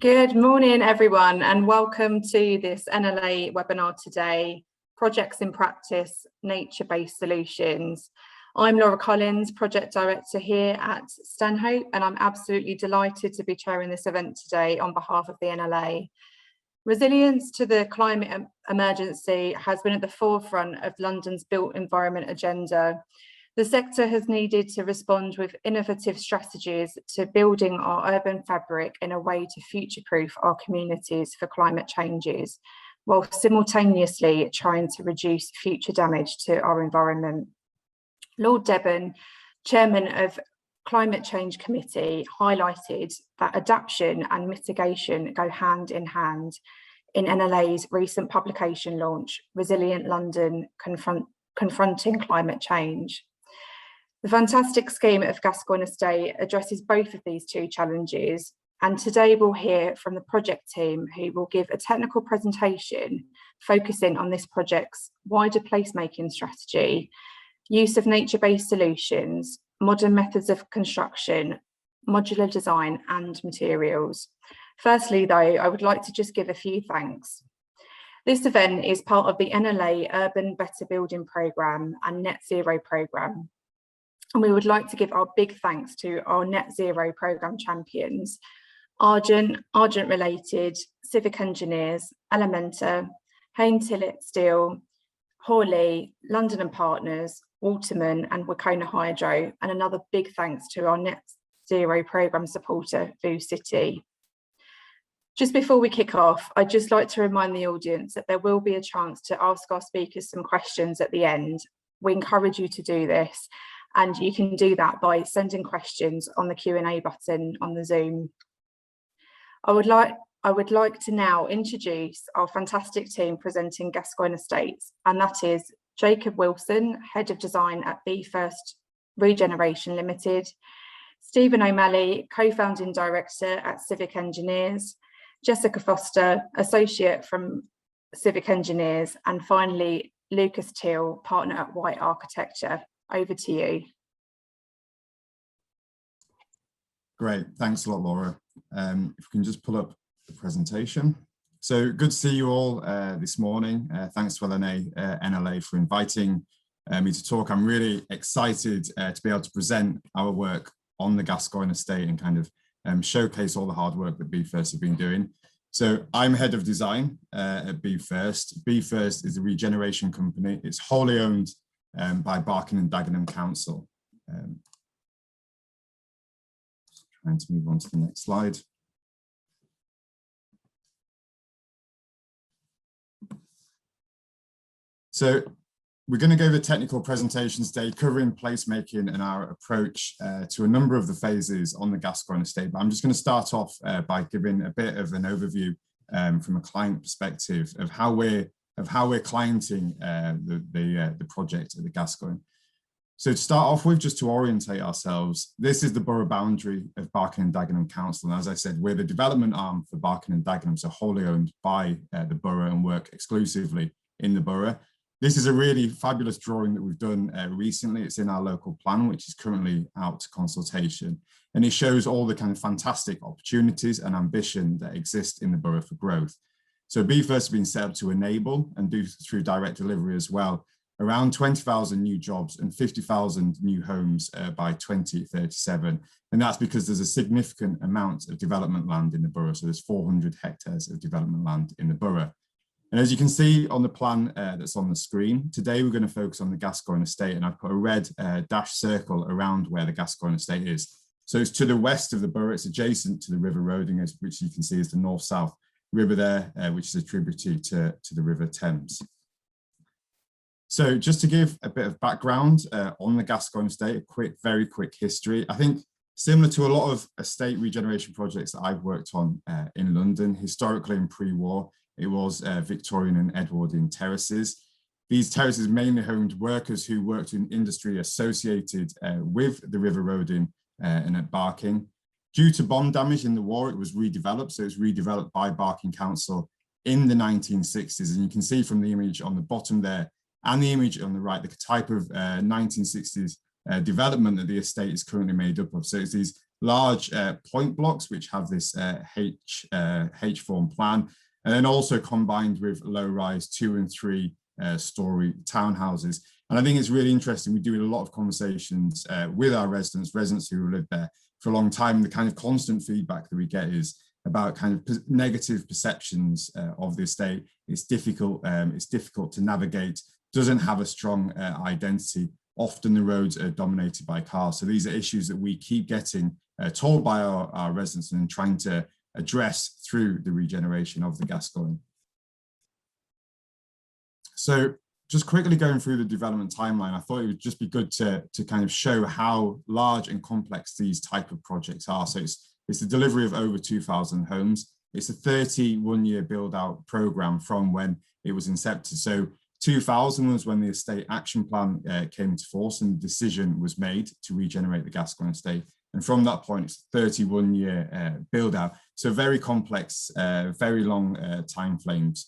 Good morning, everyone, and welcome to this NLA webinar today, Projects in Practice, Nature-Based Solutions. I'm Laura Collins, Project Director here at Stanhope, and I'm absolutely delighted to be chairing this event today on behalf of the NLA. Resilience to the climate emergency has been at the forefront of London's built environment agenda. The sector has needed to respond with innovative strategies to building our urban fabric in a way to future-proof our communities for climate changes, while simultaneously trying to reduce future damage to our environment. Lord Debon, Chairman of Climate Change Committee, highlighted that adaptation and mitigation go hand in hand in NLA's recent publication launch, Resilient London, Confronting Climate Change. The fantastic scheme of Gascoigne Estate addresses both of these two challenges, and today we'll hear from the project team who will give a technical presentation focusing on this project's wider placemaking strategy, use of nature-based solutions, modern methods of construction, modular design and materials. Firstly, though, I would like to just give a few thanks. This event is part of the NLA Urban Better Building Programme and Net Zero Programme. And we would like to give our big thanks to our Net Zero Programme champions, Argent Related, Civic Engineers, Elementa, Hain Tillett Steel, Hawley, London and Partners, Waterman and Wacona Hydro, and another big thanks to our Net Zero Programme supporter, VU City. Just before we kick off, I'd just like to remind the audience that there will be a chance to ask our speakers some questions at the end. We encourage you to do this, and you can do that by sending questions on the Q&A button on the Zoom. I would like to now introduce our fantastic team presenting Gascoigne Estates, and that is Jacob Wilson, Head of Design at First Regeneration Limited, Stephen O'Malley, Co-Founding Director at Civic Engineers, Jessica Foster, Associate from Civic Engineers, and finally, Lucas Teal, Partner at White Architecture. Over to you. Great, thanks a lot, Laura. If we can just pull up the presentation. So good to see you all this morning. Thanks to NLA for inviting me to talk. I'm really excited to be able to present our work on the Gascoigne Estate and kind of showcase all the hard work that First have been doing. So I'm Head of Design at First. First is a regeneration company. It's wholly owned by Barking and Dagenham Council. Trying to move on to the next slide. So we're going to go over technical presentations today covering placemaking and our approach to a number of the phases on the Gascoigne Estate. But I'm just going to start off by giving a bit of an overview from a client perspective of how we're clienting the project at the Gascoigne. So to start off with, just to orientate ourselves, this is the borough boundary of Barking and Dagenham Council. And as I said, we're the development arm for Barking and Dagenham, so wholly owned by the borough and work exclusively in the borough. This is a really fabulous drawing that we've done recently. It's in our local plan, which is currently out to consultation. And it shows all the kind of fantastic opportunities and ambition that exist in the borough for growth. So First has been set up to enable and do through direct delivery as well, around 20,000 new jobs and 50,000 new homes by 2037. And that's because there's a significant amount of development land in the borough. So there's 400 hectares of development land in the borough. And as you can see on the plan that's on the screen, today we're going to focus on the Gascoigne Estate, and I've put a red dashed circle around where the Gascoigne Estate is. So it's to the west of the borough, it's adjacent to the River Roding, which you can see is the north-south river there, which is a tributary to the River Thames. So just to give a bit of background on the Gascoigne Estate, very quick history. I think similar to a lot of estate regeneration projects that I've worked on in London, historically in pre-war, it was Victorian and Edwardian terraces. These terraces mainly homed workers who worked in industry associated with the River Roding and at Barking. Due to bomb damage in the war, it was redeveloped. So it was redeveloped by Barking Council in the 1960s. And you can see from the image on the bottom there and the image on the right, the type of 1960s development that the estate is currently made up of. So it's these large point blocks, which have this H-form plan, and then also combined with low-rise 2- and 3-story townhouses. And I think it's really interesting. We do a lot of conversations with our residents who have lived there for a long time. The kind of constant feedback that we get is about kind of negative perceptions of the estate. It's difficult to navigate, doesn't have a strong identity. Often the roads are dominated by cars. So these are issues that we keep getting told by our residents and trying to address through the regeneration of the Gascoigne. So just quickly going through the development timeline, I thought it would just be good to kind of show how large and complex these type of projects are. So it's the delivery of over 2,000 homes. It's a 31-year build-out program from when it was incepted. So 2000 was when the estate action plan came into force and the decision was made to regenerate the Gascoigne estate. And from that point, it's a 31-year build-out. So very complex, very long timeframes.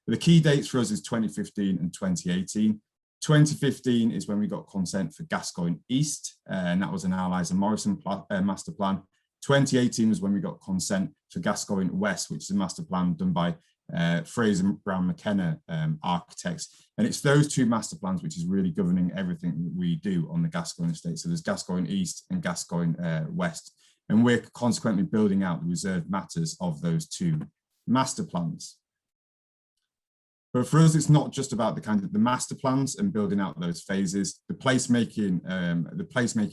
But the key dates for us is 2015 and 2018. 2015 is when we got consent for Gascoigne East, and that was an Allies and Morrison master plan. 2018 was when we got consent for Gascoigne West, which is a master plan done by Fraser Brown McKenna architects. And it's those two master plans which is really governing everything that we do on the Gascoigne estate. So there's Gascoigne East and Gascoigne West. And we're consequently building out the reserved matters of those two master plans. But for us, it's not just about the kind of the master plans and building out those phases. The placemaking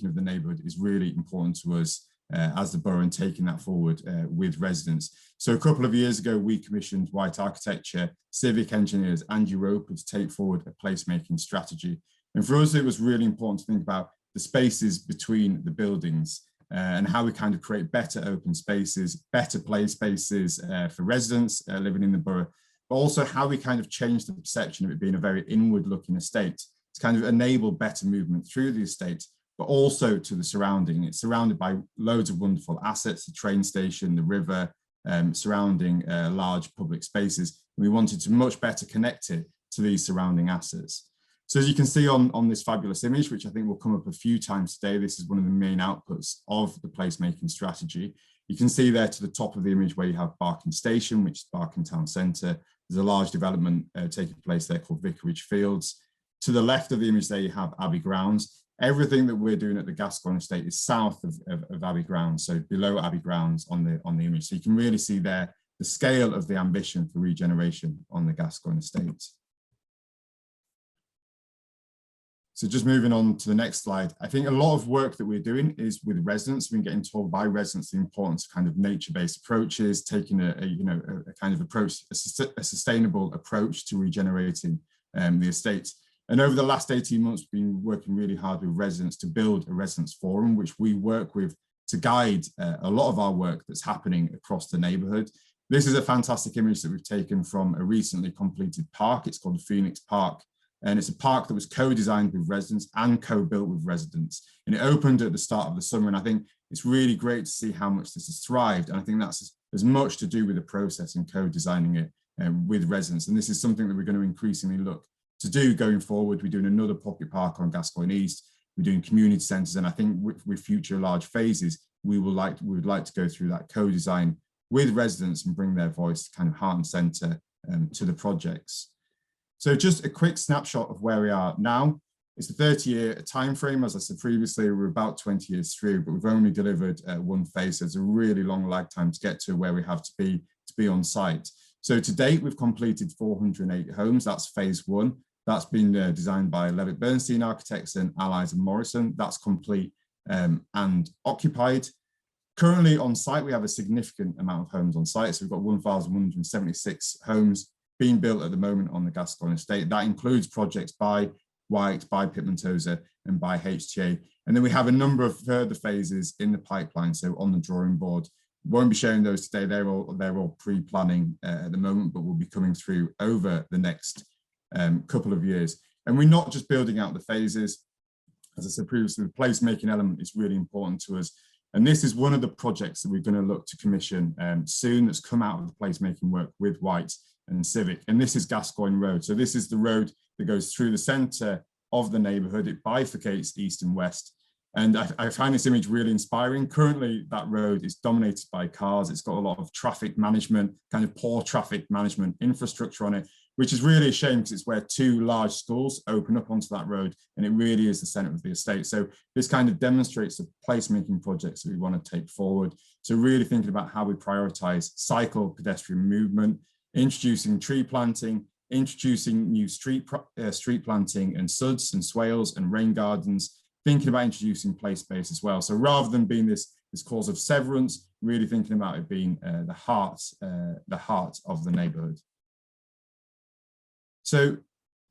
of the neighbourhood is really important to us as the borough and taking that forward with residents. So a couple of years ago, we commissioned White Architecture, civic engineers, Andy Roper to take forward a placemaking strategy. And for us, it was really important to think about the spaces between the buildings and how we kind of create better open spaces, better play spaces for residents living in the borough, but also how we kind of change the perception of it being a very inward-looking estate to kind of enable better movement through the estate, but also to the surrounding. It's surrounded by loads of wonderful assets, the train station, the river, surrounding large public spaces. We wanted to much better connect it to these surrounding assets. So as you can see on this fabulous image, which I think will come up a few times today, this is one of the main outputs of the placemaking strategy. You can see there to the top of the image where you have Barking Station, which is Barking Town Centre. There's a large development taking place there called Vicarage Fields. To the left of the image there, you have Abbey Grounds. Everything that we're doing at the Gascoigne estate is south of Abbey Grounds, so below Abbey Grounds on the image. So you can really see there the scale of the ambition for regeneration on the Gascoigne estate. So just moving on to the next slide, I think a lot of work that we're doing is with residents. We've been getting told by residents the importance of kind of nature-based approaches, taking a kind of approach, a sustainable approach to regenerating the estate. And over the last 18 months, we've been working really hard with residents to build a residents forum, which we work with to guide a lot of our work that's happening across the neighbourhood. This is a fantastic image that we've taken from a recently completed park. It's called Phoenix Park. And it's a park that was co-designed with residents and co-built with residents. And it opened at the start of the summer. And I think it's really great to see how much this has thrived. And I think that's as much to do with the process and co-designing it with residents. And this is something that we're going to increasingly look to do going forward. We're doing another pocket park on Gascoigne East. We're doing community centres. And I think with future large phases, we would like to go through that co-design with residents and bring their voice kind of heart and centre to the projects. So just a quick snapshot of where we are now. It's a 30-year timeframe. As I said previously, we're about 20 years through, but we've only delivered one phase. So it's a really long lag time to get to where we have to be on site. So to date, we've completed 408 homes. That's phase one. That's been designed by Levitt Bernstein Architects and Allies and Morrison. That's complete and occupied. Currently on site, we have a significant amount of homes on site. So we've got 1,176 homes being built at the moment on the Gascoigne estate. That includes projects by White, by Pitman Tozer and by HTA. And then we have a number of further phases in the pipeline, so on the drawing board. Won't be sharing those today, they're all pre-planning at the moment, but will be coming through over the next couple of years. And we're not just building out the phases. As I said previously, the placemaking element is really important to us. And this is one of the projects that we're going to look to commission soon that's come out of the placemaking work with White and Civic. And this is Gascoigne Road. So this is the road that goes through the centre of the neighbourhood. It bifurcates east and west. And I find this image really inspiring. Currently, that road is dominated by cars. It's got a lot of traffic management, kind of poor traffic management infrastructure on it, which is really a shame because it's where two large schools open up onto that road, and it really is the centre of the estate. So this kind of demonstrates the placemaking projects that we want to take forward. So really thinking about how we prioritise cycle pedestrian movement, introducing tree planting, introducing new street planting and suds and swales and rain gardens, thinking about introducing play space as well. So rather than being this cause of severance, really thinking about it being the heart of the neighbourhood. So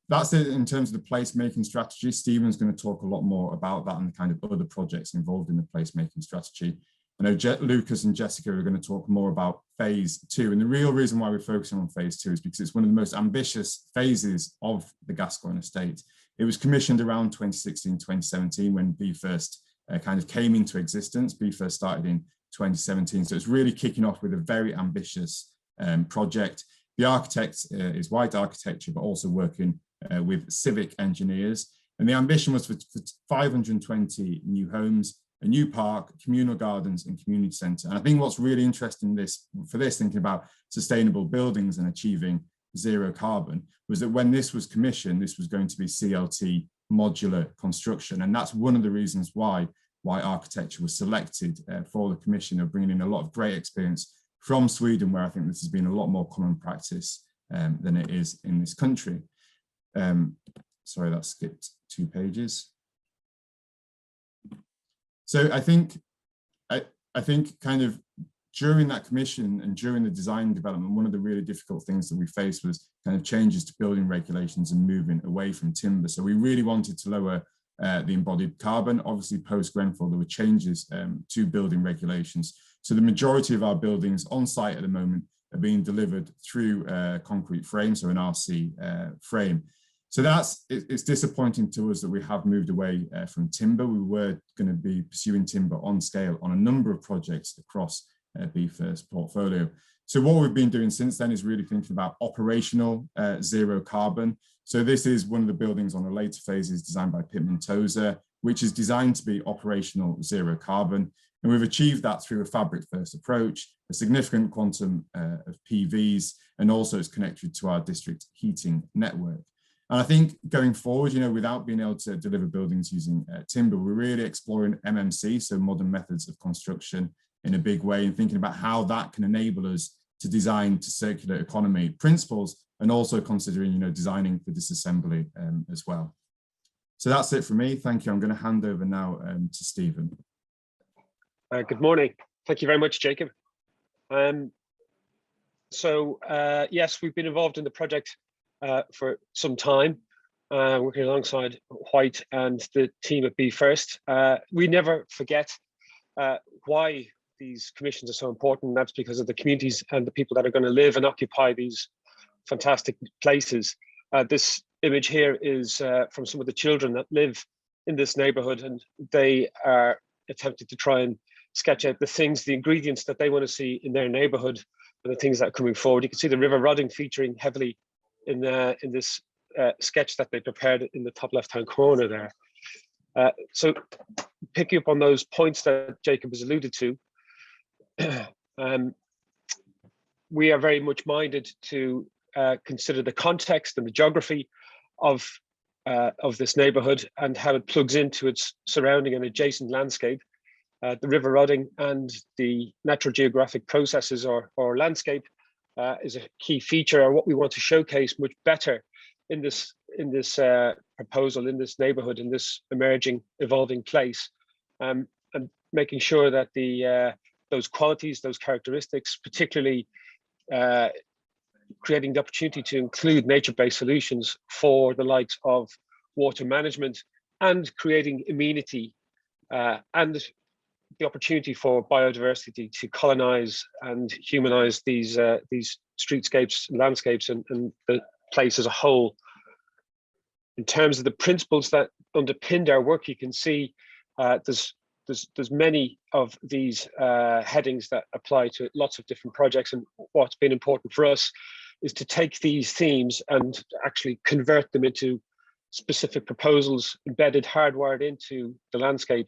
that's it in terms of the placemaking strategy. Stephen's going to talk a lot more about that and the kind of other projects involved in the placemaking strategy. I know Lucas and Jessica are going to talk more about phase 2. And the real reason why we're focusing on phase 2 is because it's one of the most ambitious phases of the Gascoigne Estate. It was commissioned around 2016, 2017 when B First kind of came into existence. B First started in 2017. So it's really kicking off with a very ambitious project. The architect is white architecture, but also working with civic engineers. And the ambition was for 520 new homes, a new park, communal gardens and community centre. And I think what's really interesting thinking about sustainable buildings and achieving zero carbon, was that when this was commissioned, this was going to be CLT modular construction. And that's one of the reasons why architecture was selected for the commission, of bringing in a lot of great experience from Sweden, where I think this has been a lot more common practice than it is in this country. Sorry, that skipped 2 pages. So I think kind of during that commission and during the design development, one of the really difficult things that we faced was kind of changes to building regulations and moving away from timber. So we really wanted to lower the embodied carbon. Obviously, post-Grenfell, there were changes to building regulations. So the majority of our buildings on site at the moment are being delivered through concrete frame, so an RC frame. So it's disappointing to us that we have moved away from timber. We were going to be pursuing timber on scale on a number of projects across B First portfolio. So what we've been doing since then is really thinking about operational zero carbon. So this is one of the buildings on the later phases designed by Pittman Tozer, which is designed to be operational zero carbon. And we've achieved that through a fabric first approach, a significant quantum of PVs, and also it's connected to our district heating network. And I think going forward, without being able to deliver buildings using timber, we're really exploring MMC, so modern methods of construction, in a big way, and thinking about how that can enable us to design to circular economy principles, and also considering, designing for disassembly as well. So that's it for me. Thank you. I'm going to hand over now to Stephen. Good morning. Thank you very much, Jacob. Yes, we've been involved in the project for some time, working alongside White and the team at B First. We never forget why these commissions are so important, and that's because of the communities and the people that are going to live and occupy these fantastic places. This image here is from some of the children that live in this neighbourhood, and they are attempting to try and sketch out the ingredients that they want to see in their neighbourhood, and the things that are coming forward. You can see the river Rodding featuring heavily in this sketch that they prepared in the top left-hand corner there. So picking up on those points that Jacob has alluded to, we are very much minded to consider the context and the geography of this neighbourhood and how it plugs into its surrounding and adjacent landscape. The River Rodding and the natural geographic processes or landscape is a key feature, or what we want to showcase much better in this proposal, in this neighbourhood, in this emerging, evolving place, and making sure that those qualities, those characteristics, particularly creating the opportunity to include nature-based solutions for the likes of water management, and creating amenity and the opportunity for biodiversity to colonize and humanize these streetscapes, landscapes, and the place as a whole. In terms of the principles that underpinned our work, you can see there's many of these headings that apply to lots of different projects. And what's been important for us is to take these themes and actually convert them into specific proposals embedded, hardwired into the landscape,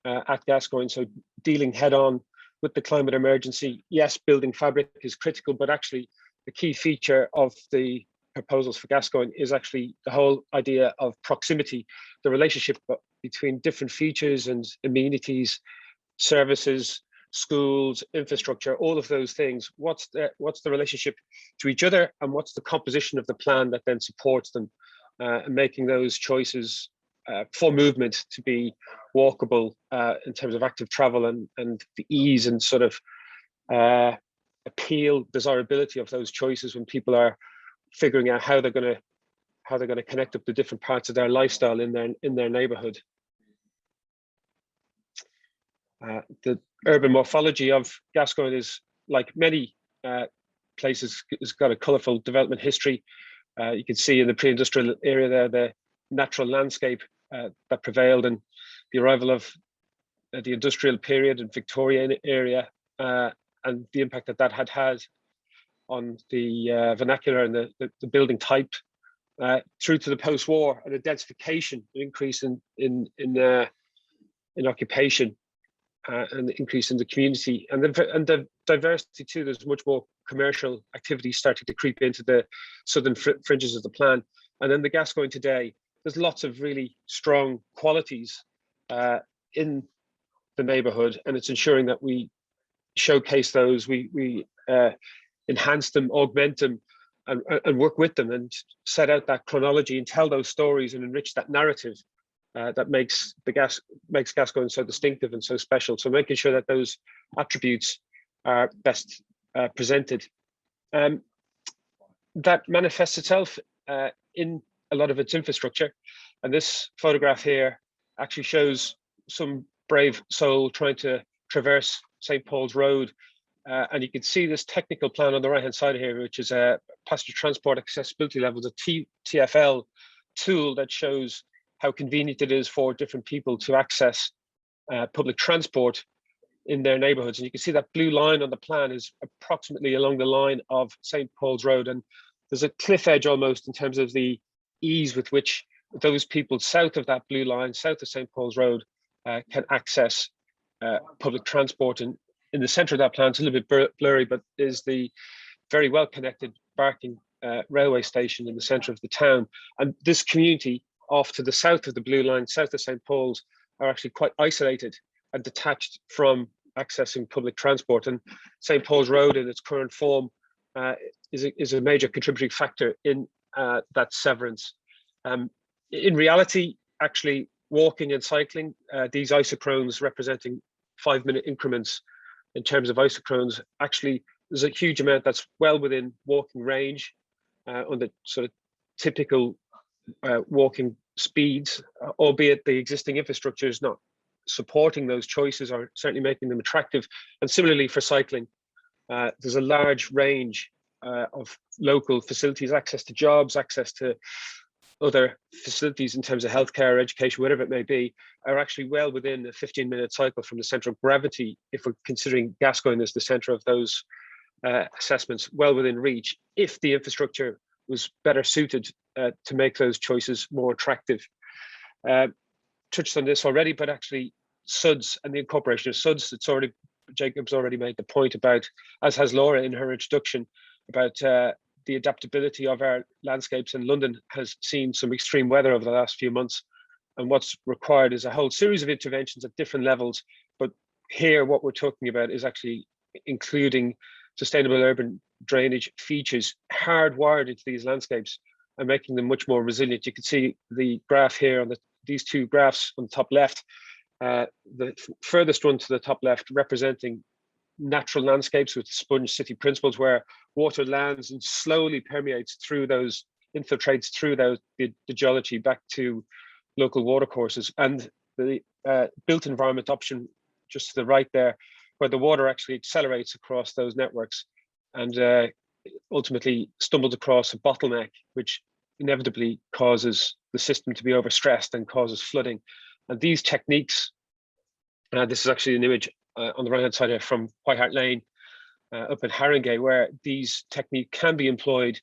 at Gascoigne. So dealing head on with the climate emergency. Yes, building fabric is critical, but actually the key feature of the proposals for Gascoigne is actually the whole idea of proximity, the relationship between different features and amenities, services, schools, infrastructure, all of those things. What's the relationship to each other, and what's the composition of the plan that then supports them, and making those choices for movement to be walkable in terms of active travel and the ease and sort of appeal, desirability of those choices when people are figuring out how they're going to connect up the different parts of their lifestyle in their neighborhood. The urban morphology of Gascoigne is, like many places, has got a colourful development history. You can see in the pre-industrial area there the natural landscape that prevailed, and the arrival of the industrial period and Victorian area, and the impact that that had on the vernacular and the building type, through to the post-war and the densification, an increase in occupation, and the increase in the community and the diversity too. There's much more commercial activity starting to creep into the southern fringes of the plan. And then the Gascoigne today, there's lots of really strong qualities in the neighborhood, and it's ensuring that we showcase those, we enhance them, augment them, and work with them, and set out that chronology and tell those stories and enrich that narrative that makes Gascoigne so distinctive and so special. So making sure that those attributes are best presented. That manifests itself in a lot of its infrastructure. And this photograph here actually shows some brave soul trying to traverse St. Paul's Road. And you can see this technical plan on the right-hand side here, which is a passenger transport accessibility levels, a TFL tool that shows how convenient it is for different people to access public transport in their neighborhoods. And you can see that blue line on the plan is approximately along the line of St. Paul's Road. And there's a cliff edge almost in terms of the ease with which those people south of that blue line, south of St. Paul's Road, can access public transport. And in the center of that plan, it's a little bit blurry, but is the very well connected Barking railway station in the center of the town. And this community off to the south of the blue line, south of St. Paul's, are actually quite isolated and detached from accessing public transport. And St. Paul's Road in its current form is a major contributing factor in that severance. In reality, actually walking and cycling, these isochrones representing 5-minute increments in terms of isochrones, actually there's a huge amount that's well within walking range on the sort of typical walking speeds, albeit the existing infrastructure is not supporting those choices or certainly making them attractive. And similarly for cycling, there's a large range of local facilities, access to jobs, access to other facilities in terms of healthcare, education, whatever it may be, are actually well within a 15-minute cycle from the center of gravity, if we're considering Gascoigne as the center of those assessments, well within reach, if the infrastructure was better suited to make those choices more attractive. Touched on this already, but actually SUDS and the incorporation of SUDS, Jacob's already made the point about, as has Laura in her introduction, about the adaptability of our landscapes. And London has seen some extreme weather over the last few months. And what's required is a whole series of interventions at different levels. But here, what we're talking about is actually including sustainable urban drainage features hardwired into these landscapes and making them much more resilient. You can see the graph here on these two graphs on the top left, the furthest one to the top left representing natural landscapes with sponge city principles, where water lands and slowly permeates through those, infiltrates through the geology back to local watercourses, and the built environment option just to the right there, where the water actually accelerates across those networks and ultimately stumbles across a bottleneck, which inevitably causes the system to be overstressed and causes flooding. And these techniques, this is actually an image on the right-hand side here from White Hart Lane up in Haringey, where these techniques can be employed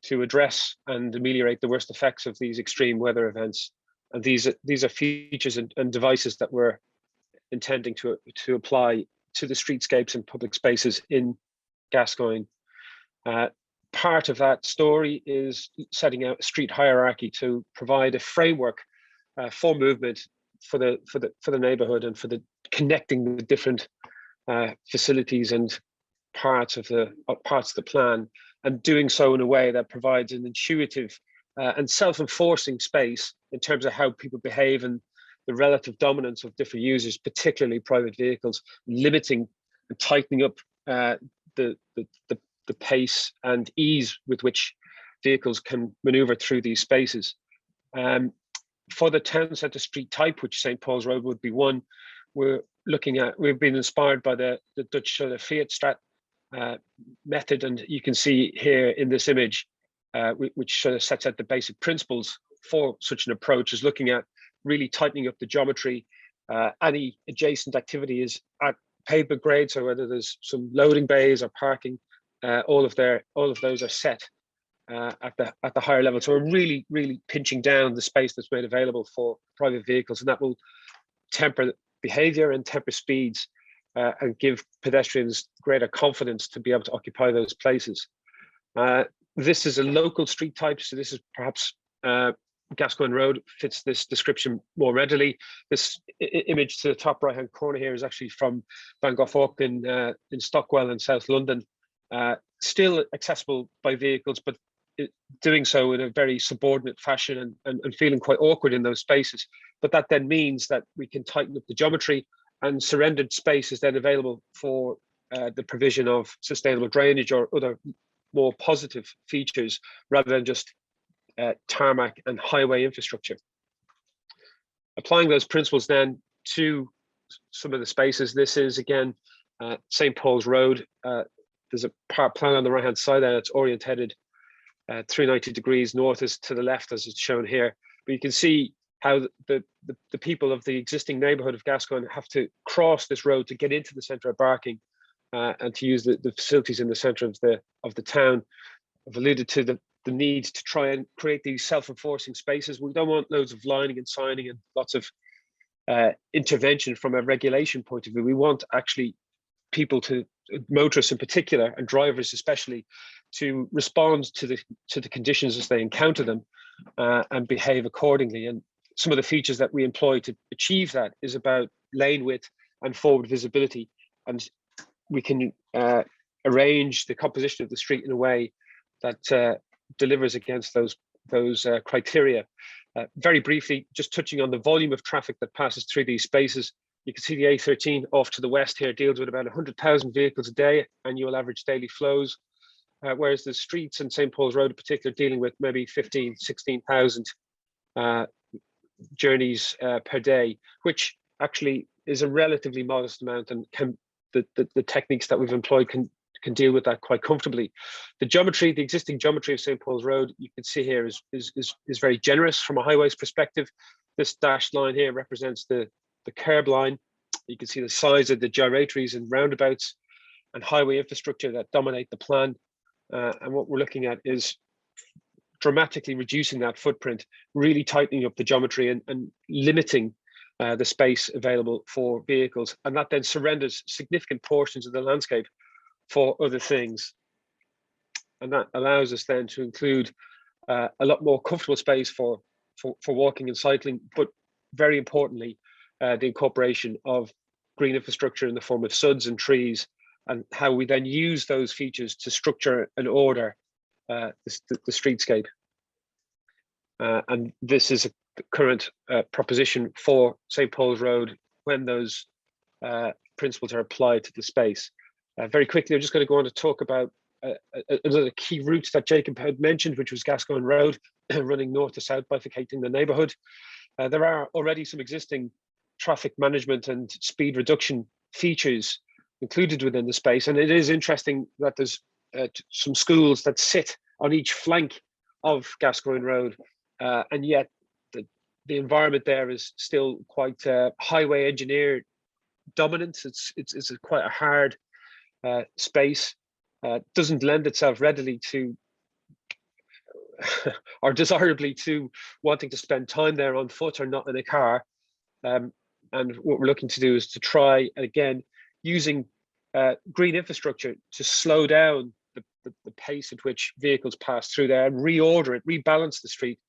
to address and ameliorate the worst effects of these extreme weather events. And these are features and devices that we're intending to apply to the streetscapes and public spaces in Gascoigne. Part of that story is setting out a street hierarchy to provide a framework for movement for the neighbourhood and for the connecting the different facilities and parts of the plan, and doing so in a way that provides an intuitive and self-enforcing space in terms of how people behave and the relative dominance of different users, particularly private vehicles, limiting and tightening up the pace and ease with which vehicles can maneuver through these spaces. For the town centre street type, which St. Paul's Road would be one, we've been inspired by the Dutch sort of Fiat Strat method, and you can see here in this image, which sort of sets out the basic principles for such an approach, is looking at really tightening up the geometry. Any adjacent activity is at pavement grade, so whether there's some loading bays or parking, all of those are set at the higher level. So we're really pinching down the space that's made available for private vehicles, and that will temper behaviour and temper speeds, and give pedestrians greater confidence to be able to occupy those places. This is a local street type, so this is perhaps Gascoigne Road fits this description more readily. This image to the top right hand corner here is actually from Van Gogh in Stockwell in South London. Still accessible by vehicles, but doing so in a very subordinate fashion and feeling quite awkward in those spaces. But that then means that we can tighten up the geometry, and surrendered space is then available for the provision of sustainable drainage or other more positive features, rather than just tarmac and highway infrastructure. Applying those principles then to some of the spaces. This is again St. Paul's Road. There's a part plan on the right hand side there that's orientated 390 degrees north is to the left, as it's shown here. But you can see how the people of the existing neighbourhood of Gascoigne have to cross this road to get into the centre of Barking and to use the facilities in the centre of the town. I've alluded to the need to try and create these self-enforcing spaces. We don't want loads of lining and signing and lots of intervention from a regulation point of view. We want actually people to, motorists in particular and drivers especially, to respond to the conditions as they encounter them and behave accordingly. And some of the features that we employ to achieve that is about lane width and forward visibility, and we can arrange the composition of the street in a way that delivers against those criteria. Very briefly, just touching on the volume of traffic that passes through these spaces. You can see the A13 off to the west here deals with about 100,000 vehicles a day, annual average daily flows, whereas the streets and St. Paul's Road in particular dealing with maybe 15, 16,000 journeys per day, which actually is a relatively modest amount, and the techniques that we've employed can deal with that quite comfortably. The geometry, the existing geometry of St. Paul's Road, you can see here is very generous from a highways perspective. This dashed line here represents the curb line. You can see the size of the gyratories and roundabouts and highway infrastructure that dominate the plan. And what we're looking at is dramatically reducing that footprint, really tightening up the geometry and limiting the space available for vehicles. And that then surrenders significant portions of the landscape for other things. And that allows us then to include a lot more comfortable space for walking and cycling, but very importantly, the incorporation of green infrastructure in the form of suds and trees, and how we then use those features to structure and order the streetscape. And this is a current proposition for St. Paul's Road when those principles are applied to the space. Very quickly, I'm just going to go on to talk about another key route that Jacob had mentioned, which was Gascoigne Road, running north to south, bifurcating the neighbourhood. There are already some existing traffic management and speed reduction features included within the space, and it is interesting that there's some schools that sit on each flank of Gascoigne Road, and yet the environment there is still quite highway engineer dominant. It's quite a hard space. Doesn't lend itself readily to or desirably to wanting to spend time there on foot or not in a car. And what we're looking to do is to try, again, using green infrastructure to slow down the pace at which vehicles pass through there, and reorder it, rebalance the street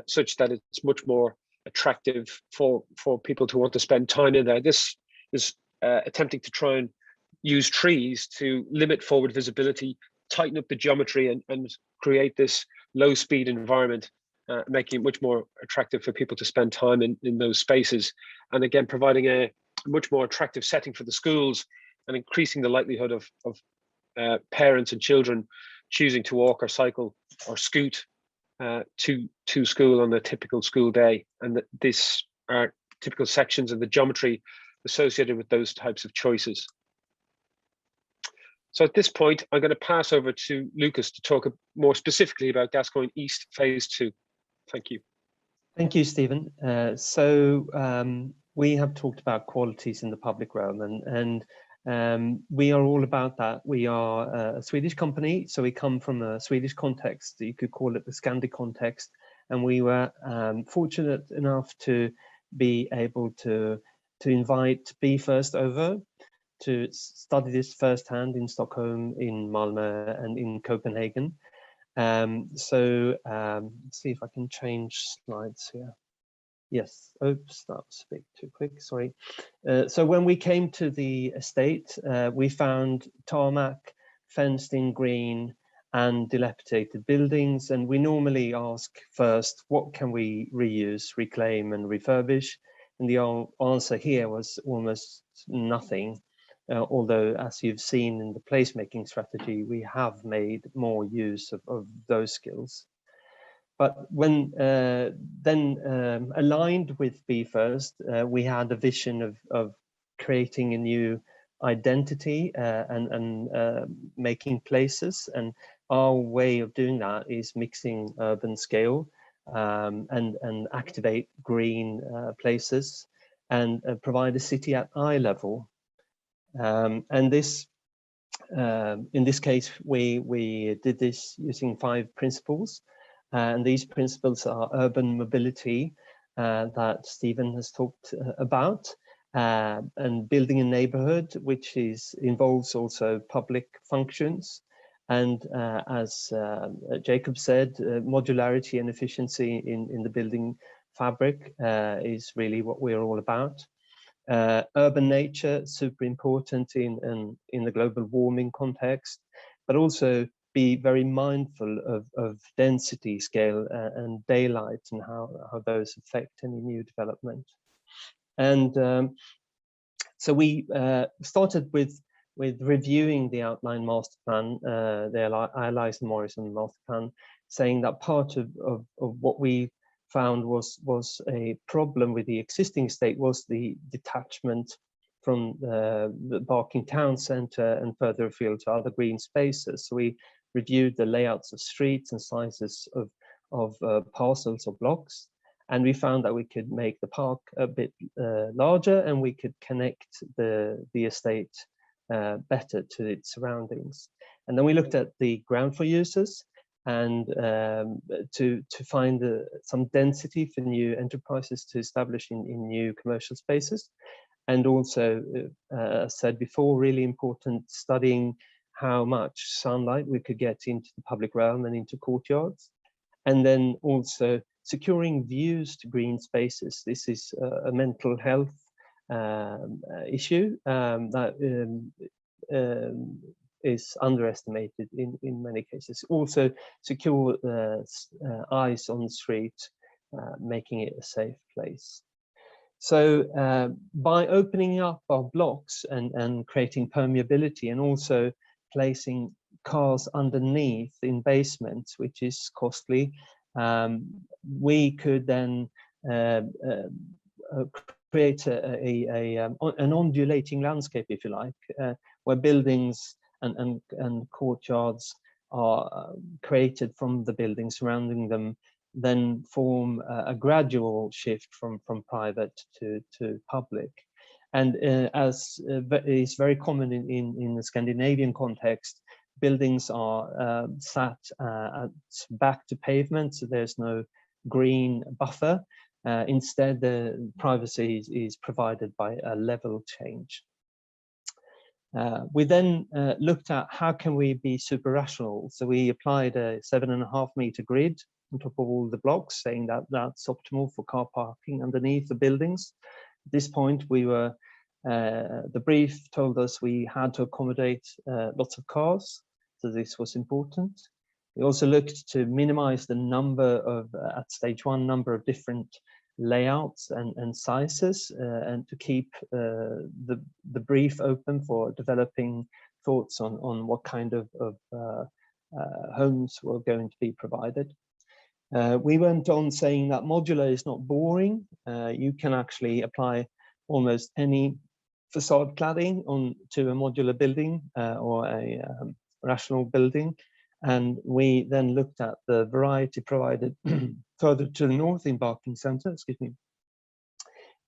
such that it's much more attractive for people to want to spend time in there. This is attempting to try and use trees to limit forward visibility, tighten up the geometry, and create this low speed environment, making it much more attractive for people to spend time in those spaces. And again, providing a much more attractive setting for the schools and increasing the likelihood of parents and children choosing to walk or cycle or scoot to school on a typical school day. And that this are typical sections of the geometry associated with those types of choices. So at this point, I'm going to pass over to Lucas to talk more specifically about Gascoigne East Phase 2. Thank you. Thank you, Stephen. We have talked about qualities in the public realm, and we are all about that. We are a Swedish company, so we come from a Swedish context. You could call it the Scandi context, and we were fortunate enough to be able to invite Be First over to study this firsthand in Stockholm, in Malmö, and in Copenhagen. Let's see if I can change slides here. Yes, oops, that was a bit too quick, sorry. So when we came to the estate, we found tarmac, fenced in green, and dilapidated buildings. And we normally ask first, what can we reuse, reclaim, and refurbish? And the answer here was almost nothing. Although, as you've seen in the placemaking strategy, we have made more use of those skills. But when aligned with Be First, we had a vision of creating a new identity and making places. And our way of doing that is mixing urban scale and activate green places and provide a city at eye level. And this, in this case, we did this using 5 principles. And these principles are urban mobility that Stephen has talked about, and building a neighborhood, which involves also public functions. And as Jacob said, modularity and efficiency in the building fabric is really what we're all about. Urban nature, super important in the global warming context, but also be very mindful of density, scale, and daylight, and how those affect any new development. And so we started with reviewing the outline master plan, the Allies and Morrison master plan, saying that part of what we found was a problem with the existing estate was the detachment from the Barking town centre and further afield to other green spaces. So we reviewed the layouts of streets and sizes of parcels or blocks, and we found that we could make the park a bit larger, and we could connect the estate better to its surroundings. And then we looked at the ground for users, and to find some density for new enterprises to establish in new commercial spaces. And also, as said before, really important, studying how much sunlight we could get into the public realm and into courtyards. And then also securing views to green spaces. This is a mental health issue that is underestimated in many cases. Also secure eyes on the street, making it a safe place. So by opening up our blocks and creating permeability, and also placing cars underneath in basements, which is costly, we could then create an undulating landscape, if you like, where buildings and courtyards are created from the buildings surrounding them, then form a gradual shift from private to public. And as is very common in the Scandinavian context, buildings are sat back to pavement, so there's no green buffer. Instead, the privacy is provided by a level change. We then looked at how can we be super rational. So we applied a 7.5 meter grid on top of all the blocks, saying that that's optimal for car parking underneath the buildings. At this point, we were the brief told us we had to accommodate lots of cars, so this was important. We also looked to minimize the number of, at stage 1, number of different layouts and sizes, and to keep the brief open for developing thoughts on what kind of homes were going to be provided. We went on saying that modular is not boring. You can actually apply almost any facade cladding onto a modular building or a rational building. And we then looked at the variety provided further to the north in Barking Centre, excuse me.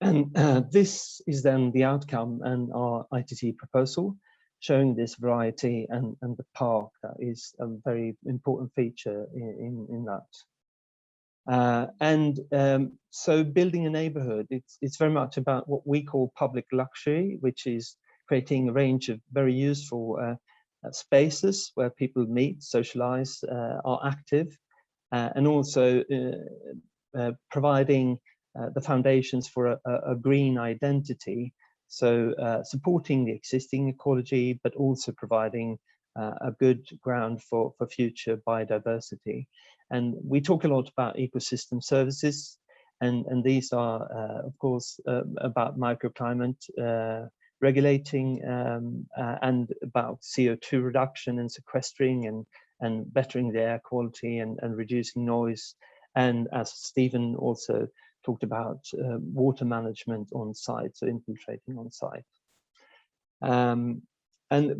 And this is then the outcome and our ITT proposal, showing this variety and the park that is a very important feature in that. So building a neighbourhood, it's very much about what we call public luxury, which is creating a range of very useful spaces where people meet, socialise, are active, and also providing the foundations for a green identity. So supporting the existing ecology, but also providing a good ground for future biodiversity. And we talk a lot about ecosystem services, and these are, of course, about microclimate, regulating and about CO2 reduction and sequestering and bettering the air quality and reducing noise. And as Stephen also talked about, water management on site, so infiltrating on site. And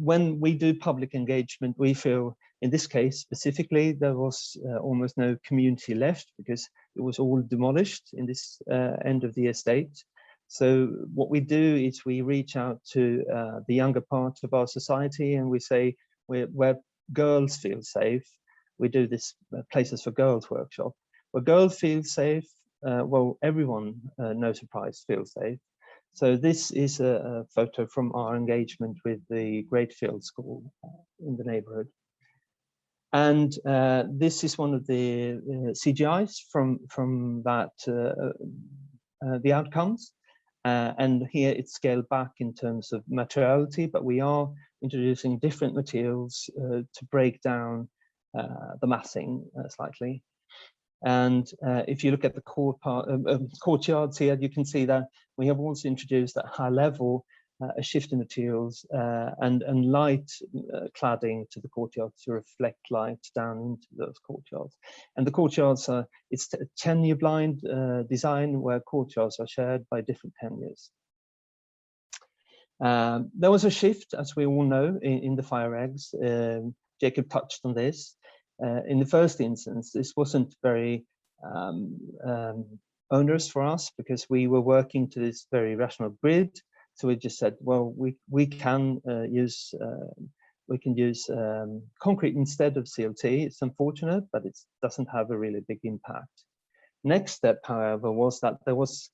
when we do public engagement, we feel in this case specifically, there was almost no community left because it was all demolished in this end of the estate. So what we do is we reach out to the younger part of our society and we say, where girls feel safe, we do this Places for Girls workshop. Where girls feel safe, well, everyone, no surprise, feels safe. So this is a photo from our engagement with the Greatfield School in the neighbourhood. And this is one of the CGIs from that, the outcomes. And here it's scaled back in terms of materiality, but we are introducing different materials to break down the massing slightly. And if you look at the courtyards here, you can see that we have also introduced at high level a shift in materials and light cladding to the courtyards to reflect light down into those courtyards. And the courtyards are, it's a tenure blind design where courtyards are shared by different tenures. There was a shift, as we all know, in the fire eggs. Jacob touched on this. In the first instance, this wasn't very onerous for us because we were working to this very rational grid. So we just said, well, we can use concrete instead of CLT. It's unfortunate, but it doesn't have a really big impact. Next step, however, was that there was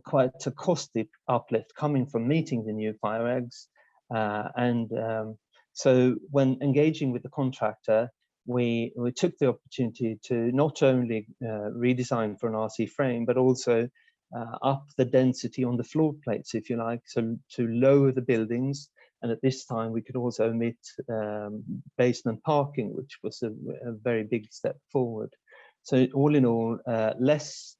quite a costly uplift coming from meeting the new fire eggs. So when engaging with the contractor, we took the opportunity to not only redesign for an RC frame, but also up the density on the floor plates, if you like, so to lower the buildings. And at this time, we could also omit basement parking, which was a very big step forward. So all in all, less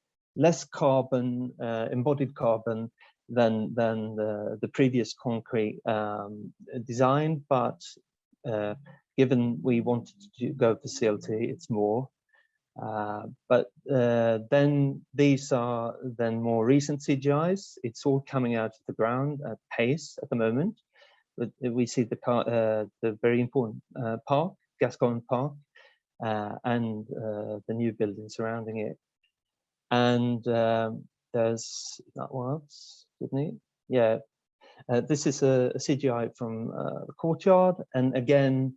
carbon, embodied carbon than the previous concrete design, but given we wanted to go for CLT, it's more. But then these are then more recent CGIs. It's all coming out of the ground at pace at the moment. But we see the very important park, Gascoigne Park, and the new building surrounding it. And there's that one, didn't it? Yeah. This is a CGI from the courtyard, and again,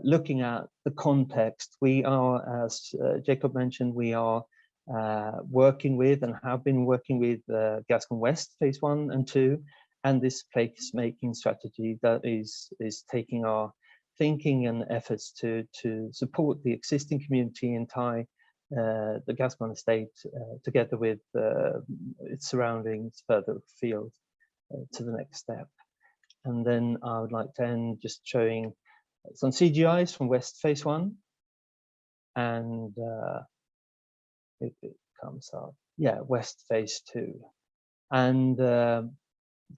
looking at the context, we are, as Jacob mentioned, we are working with and have been working with Gascoigne West Phase 1 and 2, and this placemaking strategy that is taking our thinking and efforts to support the existing community and tie the Gascoigne Estate together with its surroundings further afield to the next step. And then I would like to end just showing some CGIs from West Phase 1, and if it comes up, yeah, West Phase 2, and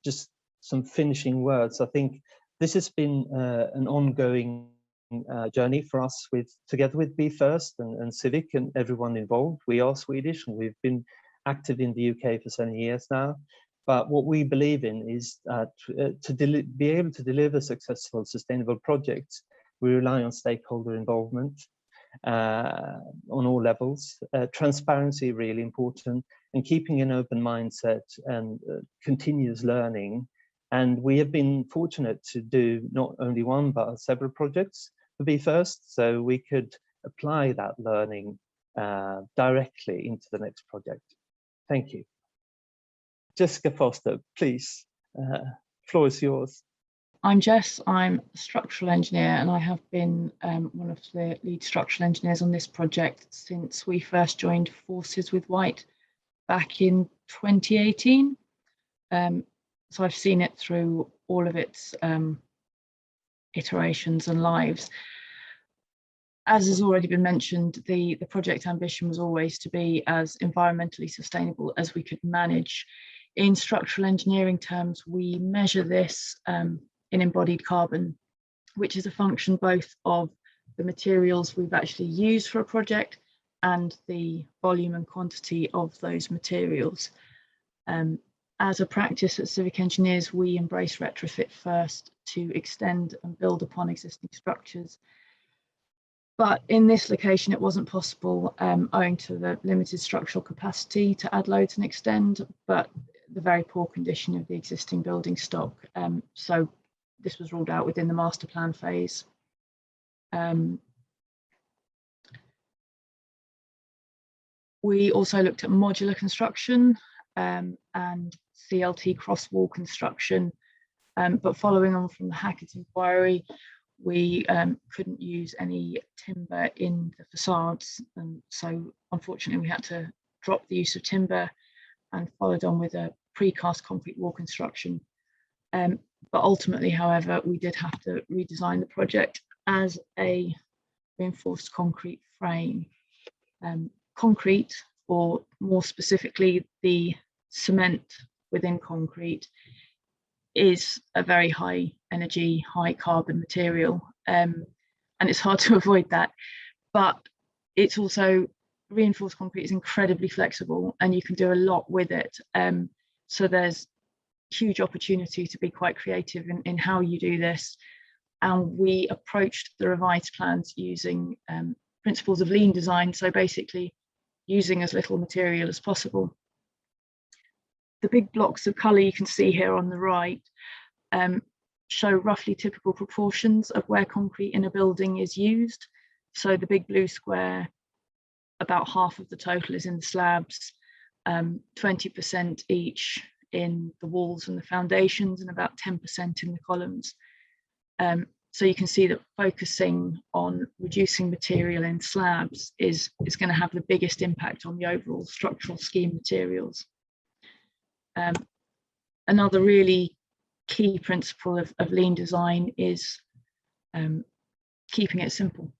just some finishing words. I think this has been an ongoing journey for us together with Be First and Civic and everyone involved. We are Swedish and we've been active in the UK for 7 years now. But what we believe in is to be able to deliver successful, sustainable projects, we rely on stakeholder involvement on all levels, transparency really important, and keeping an open mindset and continuous learning. And we have been fortunate to do not only one, but several projects for Be First, so we could apply that learning directly into the next project. Thank you. Jessica Foster, please, floor is yours. I'm Jess, I'm a structural engineer, and I have been one of the lead structural engineers on this project since we first joined forces with White back in 2018. So I've seen it through all of its iterations and lives. As has already been mentioned, the project ambition was always to be as environmentally sustainable as we could manage. In structural engineering terms, we measure this in embodied carbon, which is a function both of the materials we've actually used for a project and the volume and quantity of those materials. As a practice at Civic Engineers, we embrace retrofit first to extend and build upon existing structures. But in this location, it wasn't possible owing to the limited structural capacity to add loads and extend, but the very poor condition of the existing building stock. So this was ruled out within the master plan phase. We also looked at modular construction and CLT cross-wall construction, but following on from the Hackett inquiry, we couldn't use any timber in the facades, and so unfortunately we had to drop the use of timber and followed on with a precast concrete wall construction. But ultimately, however, we did have to redesign the project as a reinforced concrete frame. Concrete, or more specifically the cement within concrete, is a very high energy, high carbon material, and it's hard to avoid that. But it's also, reinforced concrete is incredibly flexible and you can do a lot with it. So there's huge opportunity to be quite creative in how you do this. And we approached the revised plans using principles of lean design, so basically using as little material as possible. The big blocks of colour you can see here on the right show roughly typical proportions of where concrete in a building is used. So the big blue square, about half of the total is in the slabs, 20% each in the walls and the foundations, and about 10% in the columns. So you can see that focusing on reducing material in slabs is going to have the biggest impact on the overall structural scheme materials. Another really key principle of lean design is keeping it simple.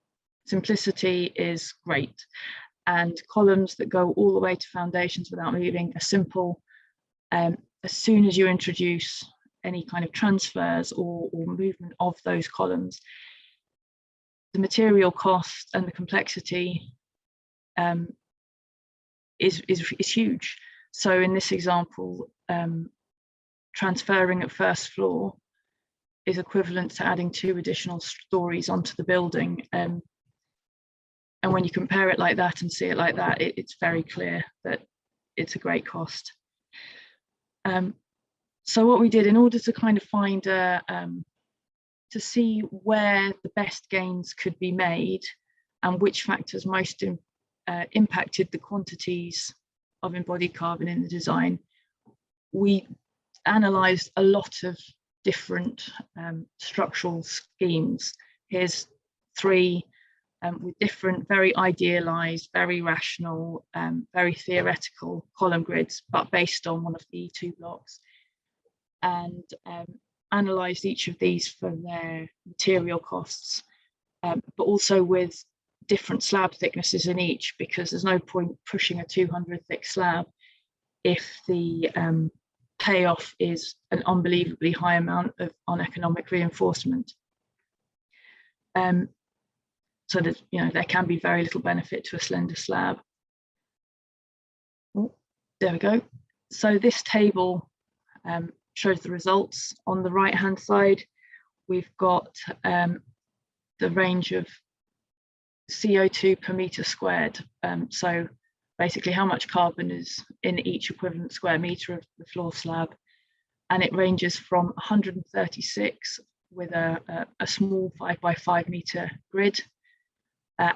Simplicity is great, and columns that go all the way to foundations without moving are simple. As soon as you introduce any kind of transfers or movement of those columns, the material cost and the complexity is huge. So in this example, transferring at first floor is equivalent to adding 2 additional stories onto the building. And when you compare it like that and see it like that, it's very clear that it's a great cost. So what we did in order to kind of find to see where the best gains could be made and which factors most impacted the quantities of embodied carbon in the design, we analysed a lot of different structural schemes. Here's 3 with different, very idealised, very rational, very theoretical column grids, but based on one of the E2 blocks, and analysed each of these for their material costs, but also with different slab thicknesses in each, because there's no point pushing a 200 thick slab if the payoff is an unbelievably high amount of uneconomic reinforcement. So that, you know, there can be very little benefit to a slender slab. Oh, there we go. So this table shows the results. On the right hand side, we've got the range of CO2 per metre squared. So basically how much carbon is in each equivalent square metre of the floor slab. And it ranges from 136 with a small 5x5 metre grid,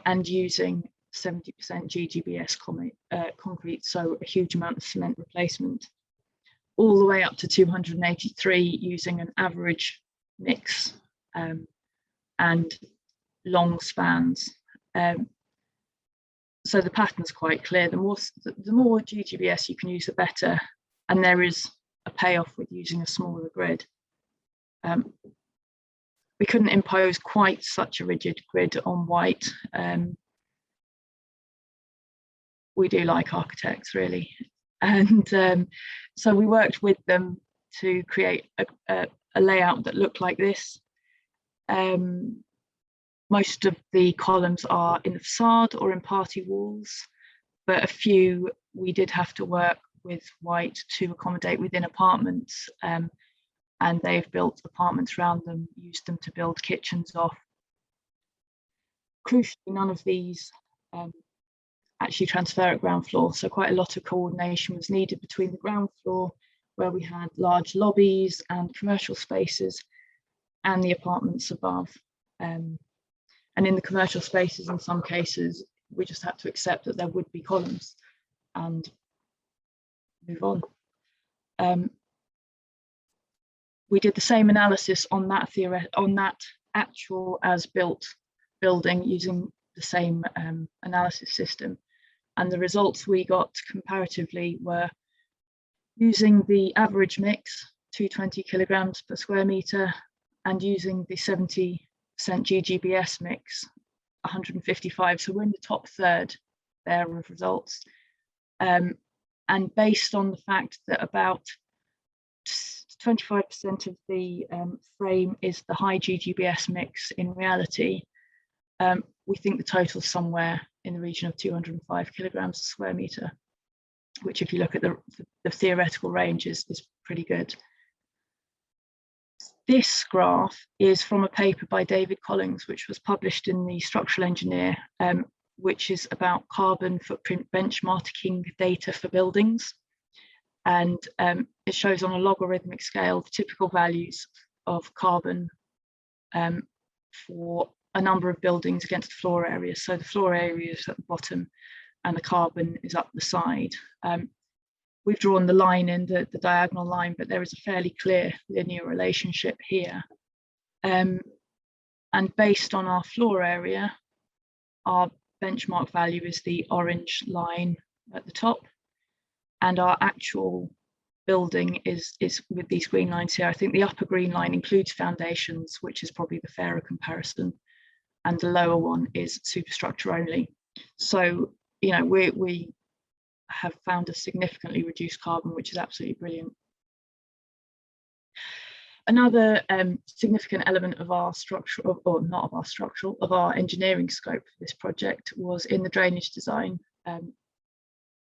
and using 70% GGBS concrete, so a huge amount of cement replacement, all the way up to 283 using an average mix and long spans. So the pattern's quite clear. The more GGBS you can use, the better, and there is a payoff with using a smaller grid. We couldn't impose quite such a rigid grid on white. We do like architects, really. And so we worked with them to create a layout that looked like this. Most of the columns are in the facade or in party walls, but a few we did have to work with white to accommodate within apartments. And they've built apartments around them, used them to build kitchens off. Crucially, none of these actually transfer at ground floor, so quite a lot of coordination was needed between the ground floor, where we had large lobbies and commercial spaces, and the apartments above. And in the commercial spaces, in some cases, we just had to accept that there would be columns and move on. We did the same analysis on that actual as built building using the same analysis system, and the results we got comparatively were using the average mix, 220 kilograms per square meter, and using the 70% GGBS mix, 155. So we're in the top third there of results, and based on the fact that about 25% of the frame is the high GGBS mix in reality, we think the total is somewhere in the region of 205 kilograms a square meter, which if you look at the theoretical range is pretty good. This graph is from a paper by David Collins, which was published in the Structural Engineer, which is about carbon footprint benchmarking data for buildings. And it shows on a logarithmic scale the typical values of carbon for a number of buildings against the floor area. So the floor area is at the bottom and the carbon is up the side. We've drawn the line in the diagonal line, but there is a fairly clear linear relationship here. And based on our floor area, our benchmark value is the orange line at the top. And our actual building is with these green lines here. I think the upper green line includes foundations, which is probably the fairer comparison. And the lower one is superstructure only. So, you know, we have found a significantly reduced carbon, which is absolutely brilliant. Another significant element of our structural, or not of our structural, of our engineering scope for this project was in the drainage design.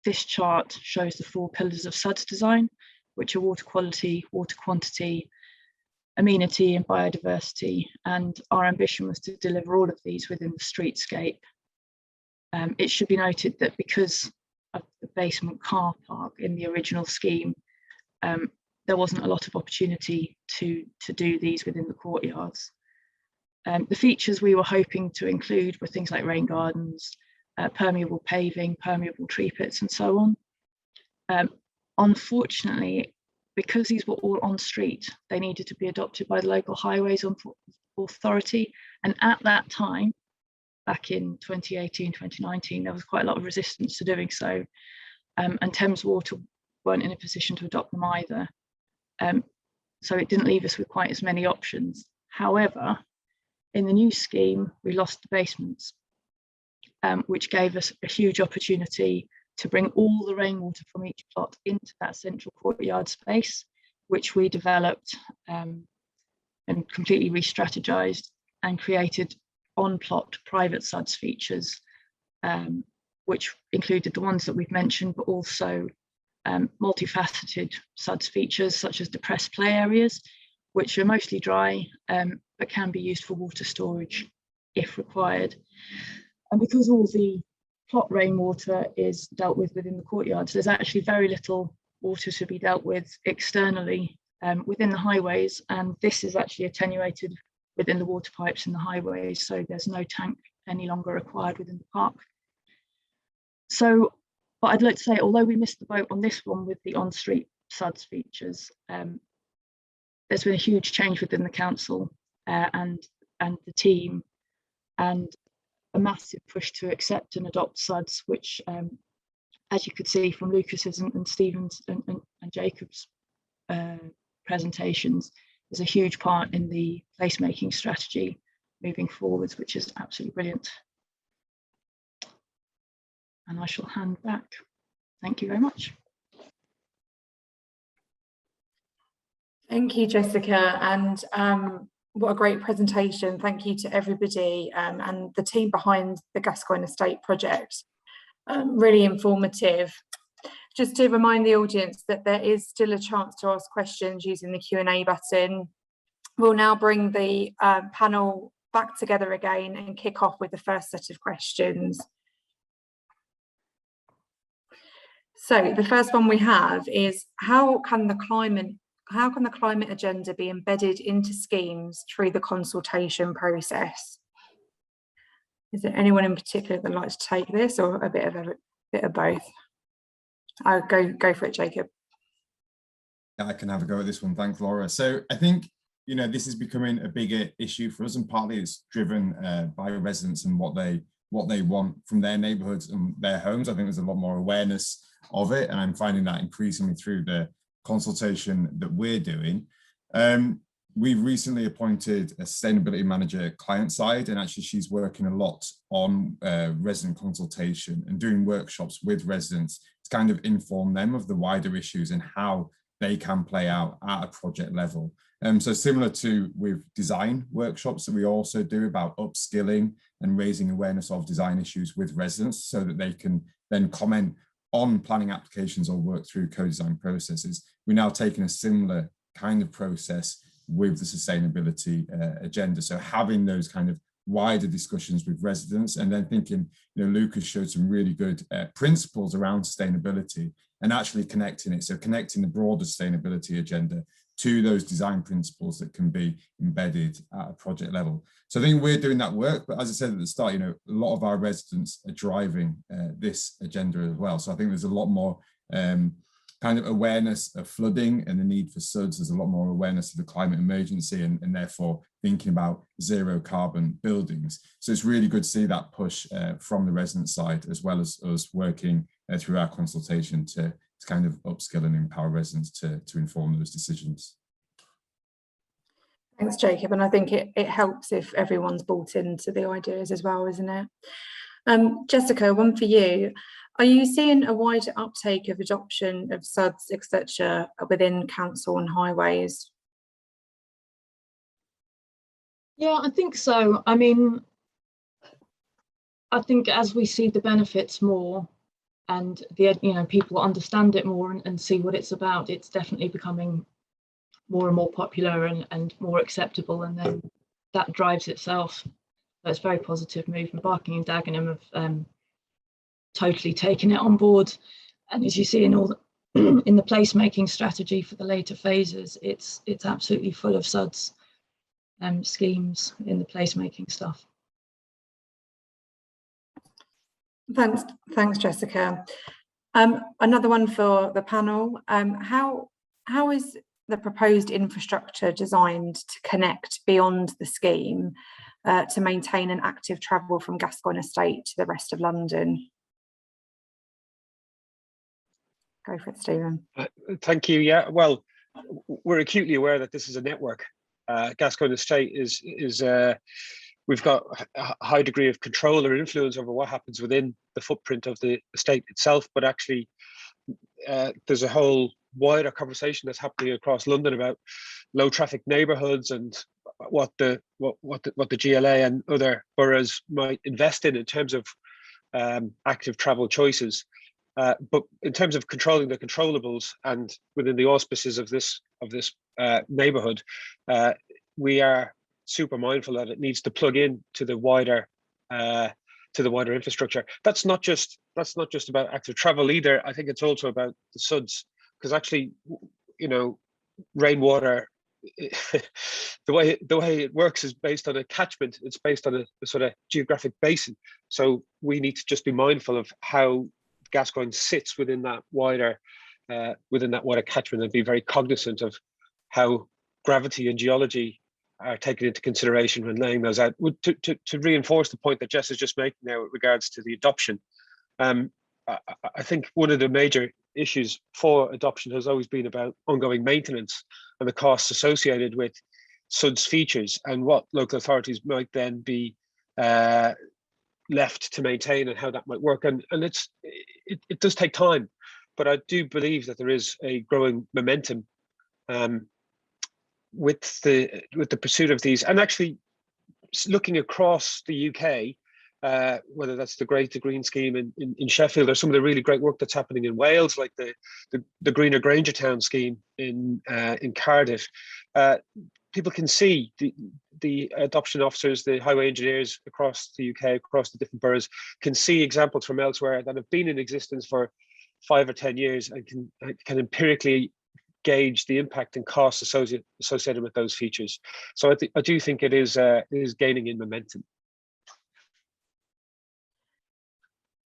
This chart shows the 4 pillars of SUDS design, which are water quality, water quantity, amenity and biodiversity. And our ambition was to deliver all of these within the streetscape. It should be noted that because of the basement car park in the original scheme, there wasn't a lot of opportunity to do these within the courtyards. The features we were hoping to include were things like rain gardens, permeable paving, permeable tree pits, and so on. Unfortunately, because these were all on street, they needed to be adopted by the local highways authority. And at that time, back in 2018, 2019, there was quite a lot of resistance to doing so. And Thames Water weren't in a position to adopt them either. So it didn't leave us with quite as many options. However, in the new scheme, we lost the basements, which gave us a huge opportunity to bring all the rainwater from each plot into that central courtyard space, which we developed and completely re-strategized and created on-plot private SUDS features, which included the ones that we've mentioned, but also multifaceted SUDS features such as depressed play areas, which are mostly dry, but can be used for water storage if required. And because all the plot rainwater is dealt with within the courtyards, there's actually very little water to be dealt with externally within the highways, and this is actually attenuated within the water pipes in the highways, so there's no tank any longer required within the park. So, but I'd like to say, although we missed the boat on this one with the on-street SUDS features, there's been a huge change within the council and the team, and a massive push to accept and adopt SUDS, which, as you could see from Lucas's and Stephen's and Jacob's presentations, is a huge part in the placemaking strategy moving forwards, which is absolutely brilliant. And I shall hand back. Thank you very much. Thank you, Jessica, and what a great presentation. Thank you to everybody and the team behind the Gascoigne Estate project. Really informative. Just to remind the audience that there is still a chance to ask questions using the Q&A button. We'll now bring the panel back together again and kick off with the first set of questions. So the first one we have is, how can the climate agenda be embedded into schemes through the consultation process? Is there anyone in particular that likes to take this, or a bit of both? I'll go for it, Jacob. Yeah, I can have a go at this one. Thanks, Laura. So I think, you know, this is becoming a bigger issue for us, and partly it's driven by residents and what they want from their neighbourhoods and their homes. I think there's a lot more awareness of it, and I'm finding that increasingly through the consultation that we're doing. We've recently appointed a sustainability manager client side, and actually she's working a lot on resident consultation and doing workshops with residents to kind of inform them of the wider issues and how they can play out at a project level. So similar to with design workshops that we also do about upskilling and raising awareness of design issues with residents so that they can then comment on planning applications or work through co-design processes. We're now taking a similar kind of process with the sustainability agenda. So having those kind of wider discussions with residents, and then thinking, you know, Lucas showed some really good principles around sustainability and actually connecting it. So connecting the broader sustainability agenda to those design principles that can be embedded at a project level. So I think we're doing that work, but as I said at the start, you know, a lot of our residents are driving this agenda as well. So I think there's a lot more kind of awareness of flooding and the need for SUDS. There's a lot more awareness of the climate emergency and therefore thinking about zero carbon buildings. So it's really good to see that push from the resident side, as well as us working through our consultation to kind of upskill and empower residents to inform those decisions. Thanks, Jacob. And I think it helps if everyone's bought into the ideas as well, isn't it? Jessica, one for you. Are you seeing a wider uptake of adoption of SUDS, etc., within council and highways? Yeah, I think so. I mean, I think as we see the benefits more, and people understand it more and see what it's about, it's definitely becoming more and more popular and more acceptable, and then that drives itself. So it's a very positive movement. Barking and Dagenham have totally taken it on board, and as you see in all the in the placemaking strategy for the later phases, it's absolutely full of SUDS schemes in the placemaking stuff. Thanks, Jessica. Another one for the panel. How is the proposed infrastructure designed to connect beyond the scheme to maintain an active travel from Gascoigne Estate to the rest of London? Go for it, Stephen. Thank you. Yeah, well, we're acutely aware that this is a network. Gascoigne Estate is we've got a high degree of control or influence over what happens within the footprint of the estate itself, but actually there's a whole wider conversation that's happening across London about low traffic neighbourhoods and what the GLA and other boroughs might invest in terms of active travel choices. But in terms of controlling the controllables and within the auspices of this neighbourhood, we are super mindful that it needs to plug in to the wider infrastructure. That's not just about active travel either. I think it's also about the SUDs, because actually, you know, rainwater, the way it works is based on a catchment. It's based on a sort of geographic basin. So we need to just be mindful of how Gascoigne sits within that wider catchment, and be very cognizant of how gravity and geology are taken into consideration when laying those out. To reinforce the point that Jess is just making now with regards to the adoption, I think one of the major issues for adoption has always been about ongoing maintenance and the costs associated with SUDS features and what local authorities might then be left to maintain and how that might work. And it does take time, but I do believe that there is a growing momentum with the pursuit of these, and actually looking across the UK, whether that's the Greater Green Scheme in Sheffield, or some of the really great work that's happening in Wales, like the Greener Grangertown scheme in Cardiff. People can see the adoption officers, the highway engineers across the UK, across the different boroughs, can see examples from elsewhere that have been in existence for 5 or 10 years and can empirically gauge the impact and costs associated with those features. So I do think it is gaining in momentum.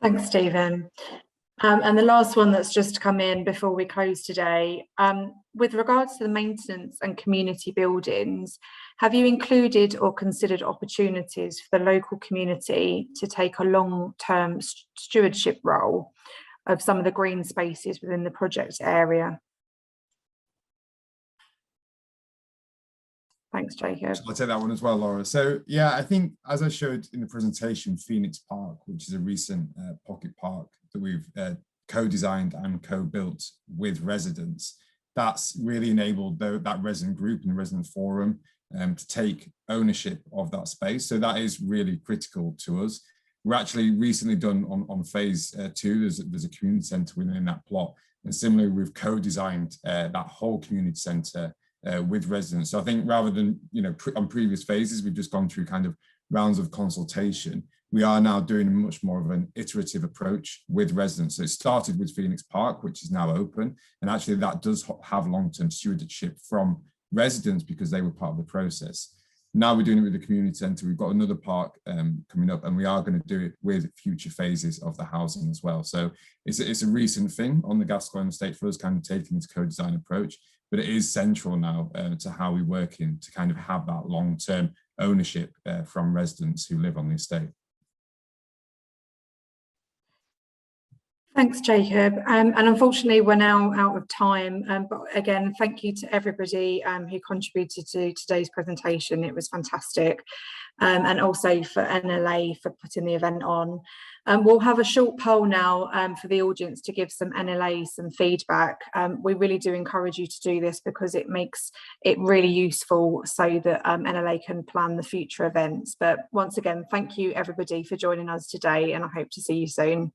Thanks, Stephen. And the last one that's just come in before we close today, with regards to the maintenance and community buildings, have you included or considered opportunities for the local community to take a long-term stewardship role of some of the green spaces within the project area? Thanks, Jacob. I'll take that one as well, Laura. So yeah, I think as I showed in the presentation, Phoenix Park, which is a recent pocket park that we've co-designed and co-built with residents, that's really enabled that resident group and the resident forum to take ownership of that space. So that is really critical to us. We're actually recently done on phase 2, there's a community centre within that plot. And similarly, we've co-designed that whole community centre with residents. So I think rather than, on previous phases, we've just gone through kind of rounds of consultation. We are now doing much more of an iterative approach with residents. So it started with Phoenix Park, which is now open. And actually that does have long-term stewardship from residents because they were part of the process. Now we're doing it with the community centre. We've got another park coming up, and we are going to do it with future phases of the housing as well. So it's a recent thing on the Gascoigne Estate for us, kind of taking this co-design approach, but it is central now to how we work in to kind of have that long-term ownership from residents who live on the estate. Thanks, Jacob. And unfortunately, we're now out of time. But again, thank you to everybody who contributed to today's presentation. It was fantastic. And also for NLA for putting the event on. We'll have a short poll now for the audience to give some NLA some feedback. We really do encourage you to do this because it makes it really useful so that NLA can plan the future events. But once again, thank you everybody for joining us today, and I hope to see you soon.